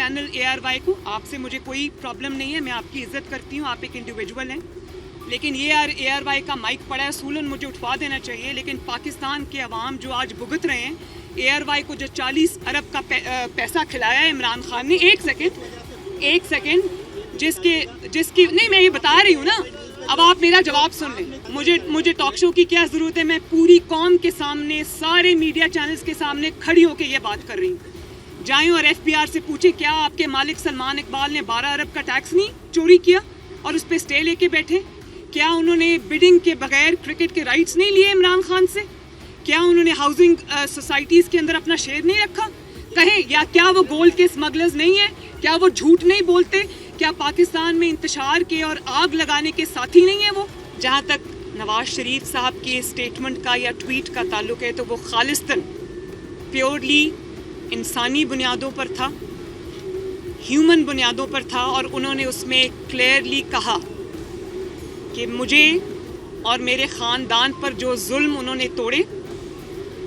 Channel ARY کو. آپ سے مجھے کوئی پرابلم نہیں ہے, میں آپ کی عزت کرتی ہوں, آپ ایک انڈیویجول ہیں, لیکن یہ ARY کا مائک پڑا ہے, اصولاً مجھے اٹھوا دینا چاہیے. لیکن پاکستان کے عوام جو آج بھگت رہے ہیں, ARY کو جو 40 ارب کا پیسہ کھلایا ہے عمران خان نے, ایک سیکنڈ جس کی نہیں, میں یہ بتا رہی ہوں نا, اب آپ میرا جواب سن لیں. مجھے ٹاک شو کی کیا ضرورت ہے, میں پوری قوم کے سامنے, سارے میڈیا چینلز کے سامنے کھڑی ہو کے یہ بات کر رہی ہوں. جائیں اور FBR سے پوچھیں کیا آپ کے مالک سلمان اقبال نے 12 ارب کا ٹیکس نہیں چوری کیا اور اس پہ سٹے لے کے بیٹھے؟ کیا انہوں نے بڈنگ کے بغیر کرکٹ کے رائٹس نہیں لیے عمران خان سے؟ کیا انہوں نے ہاؤسنگ سوسائٹیز کے اندر اپنا شیئر نہیں رکھا؟ کہیں, یا کیا وہ گولڈ کے اسمگلرز نہیں ہیں؟ کیا وہ جھوٹ نہیں بولتے؟ کیا پاکستان میں انتشار کے اور آگ لگانے کے ساتھی نہیں ہیں وہ؟ جہاں تک نواز شریف صاحب کی اسٹیٹمنٹ کا یا ٹویٹ کا تعلق ہے تو وہ خالصتاً پیورلی انسانی بنیادوں پر تھا, ہیومن بنیادوں پر تھا, اور انہوں نے اس میں کلیئرلی کہا کہ مجھے اور میرے خاندان پر جو ظلم انہوں نے توڑے,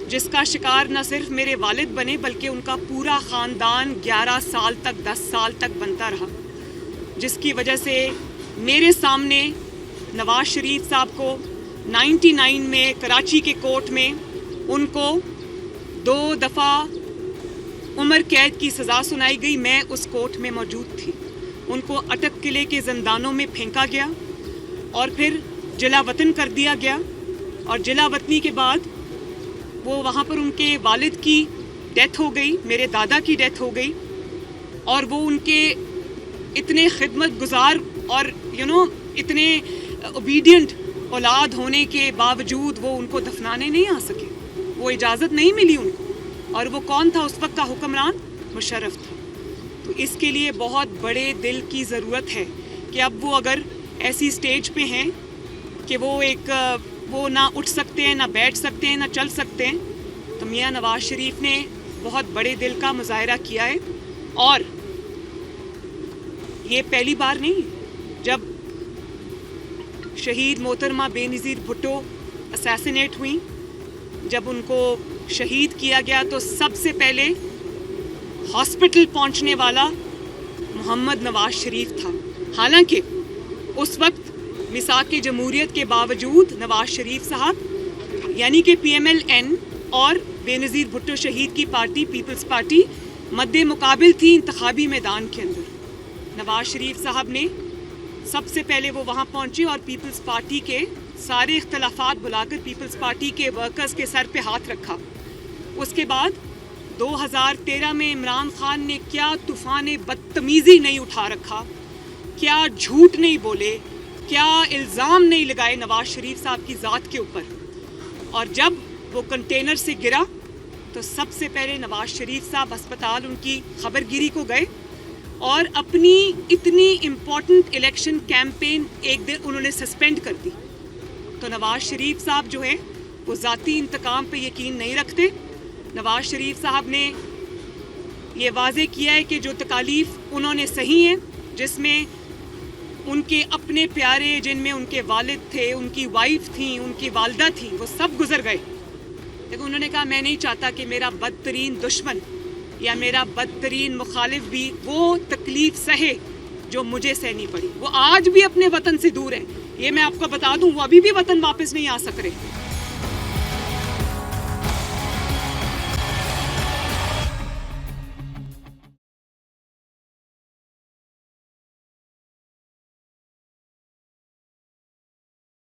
جس کا شکار نہ صرف میرے والد بنے بلکہ ان کا پورا خاندان 11 سال تک 10 سال تک بنتا رہا, جس کی وجہ سے میرے سامنے نواز شریف صاحب کو 99 میں کراچی کے کورٹ میں ان کو 2 دفعہ عمر قید کی سزا سنائی گئی. میں اس کورٹ میں موجود تھی. ان کو اٹک قلعے کے زندانوں میں پھینکا گیا اور پھر جلا وطن کر دیا گیا, اور جلا وطنی کے بعد وہ وہاں پر ان کے والد کی ڈیتھ ہو گئی, میرے دادا کی ڈیتھ ہو گئی, اور وہ ان کے اتنے خدمت گزار اور اتنے اوبیڈینٹ اولاد ہونے کے باوجود وہ ان کو دفنانے نہیں آ سکے, وہ اجازت نہیں ملی ان کو. اور وہ کون تھا اس وقت کا حکمران؟ مشرف تھا. تو اس کے لیے بہت بڑے دل کی ضرورت ہے کہ اب وہ اگر ایسی سٹیج پہ ہیں کہ وہ نہ اٹھ سکتے ہیں, نہ بیٹھ سکتے ہیں, نہ چل سکتے ہیں, تو میاں نواز شریف نے بہت بڑے دل کا مظاہرہ کیا ہے. اور یہ پہلی بار نہیں, جب شہید محترمہ بے نظیر بھٹو اسیسینیٹ ہوئیں, جب ان کو شہید کیا گیا تو سب سے پہلے ہاسپٹل پہنچنے والا محمد نواز شریف تھا. حالانکہ اس وقت میثاق جمہوریت کے باوجود نواز شریف صاحب یعنی کہ PMLN اور بے نظیر بھٹو شہید کی پارٹی پیپلز پارٹی مد مقابل تھی انتخابی میدان کے اندر. نواز شریف صاحب نے سب سے پہلے وہ وہاں پہنچے اور پیپلز پارٹی کے سارے اختلافات بلا کر پیپلز پارٹی کے ورکرز کے سر پہ ہاتھ رکھا. اس کے بعد 2013 میں عمران خان نے کیا طوفان بدتمیزی نہیں اٹھا رکھا, کیا جھوٹ نہیں بولے, کیا الزام نہیں لگائے نواز شریف صاحب کی ذات کے اوپر. اور جب وہ کنٹینر سے گرا تو سب سے پہلے نواز شریف صاحب ہسپتال ان کی خبر گیری کو گئے, اور اپنی اتنی امپورٹنٹ الیکشن کیمپین ایک دن انہوں نے سسپینڈ کر دی. تو نواز شریف صاحب جو ہے وہ ذاتی انتقام پہ یقین نہیں رکھتے. نواز شریف صاحب نے یہ واضح کیا ہے کہ جو تکالیف انہوں نے سہی ہیں, جس میں ان کے اپنے پیارے, جن میں ان کے والد تھے, ان کی وائف تھیں, ان کی والدہ تھیں, وہ سب گزر گئے. لیکن انہوں نے کہا میں نہیں چاہتا کہ میرا بدترین دشمن یا میرا بدترین مخالف بھی وہ تکلیف سہے جو مجھے سہنی پڑی. وہ آج بھی اپنے وطن سے دور ہیں, یہ میں آپ کو بتا دوں, وہ ابھی بھی وطن واپس نہیں آ سک رہے.